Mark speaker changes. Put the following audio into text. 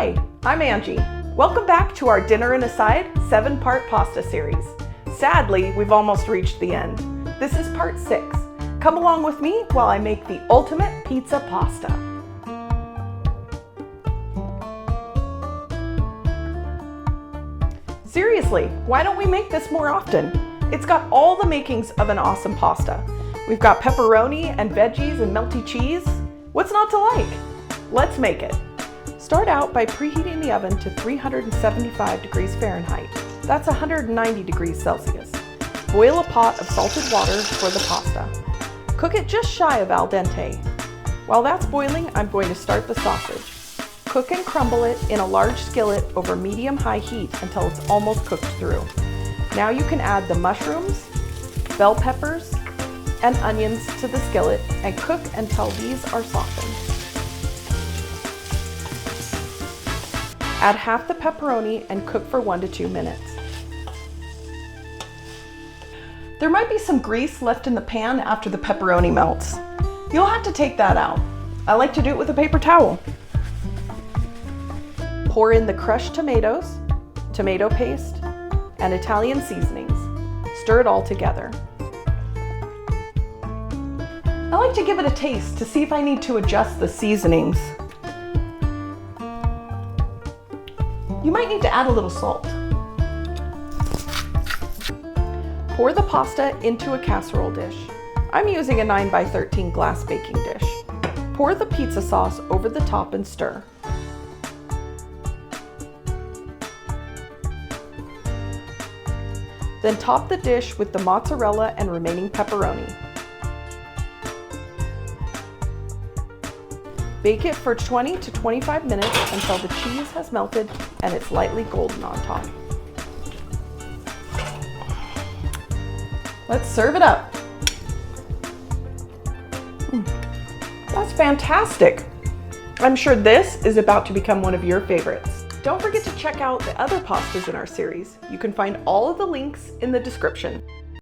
Speaker 1: Hi, I'm Angie. Welcome back to our Dinner and a Side 7-part pasta series. Sadly, we've almost reached the end. This is part 6. Come along with me while I make the ultimate pizza pasta. Seriously, why don't we make this more often? It's got all the makings of an awesome pasta. We've got pepperoni and veggies and melty cheese. What's not to like? Let's make it. Start out by preheating the oven to 375 degrees Fahrenheit. That's 190 degrees Celsius. Boil a pot of salted water for the pasta. Cook it just shy of al dente. While that's boiling, I'm going to start the sausage. Cook and crumble it in a large skillet over medium-high heat until it's almost cooked through. Now you can add the mushrooms, bell peppers, and onions to the skillet and cook until these are softened. Add half the pepperoni and cook for 1 to 2 minutes. There might be some grease left in the pan after the pepperoni melts. You'll have to take that out. I like to do it with a paper towel. Pour in the crushed tomatoes, tomato paste, and Italian seasonings. Stir it all together. I like to give it a taste to see if I need to adjust the seasonings. You might need to add a little salt. Pour the pasta into a casserole dish. I'm using a 9x13 glass baking dish. Pour the pizza sauce over the top and stir. Then top the dish with the mozzarella and remaining pepperoni. Bake it for 20 to 25 minutes until the cheese has melted and it's lightly golden on top. Let's serve it up. That's fantastic. I'm sure this is about to become one of your favorites. Don't forget to check out the other pastas in our series. You can find all of the links in the description.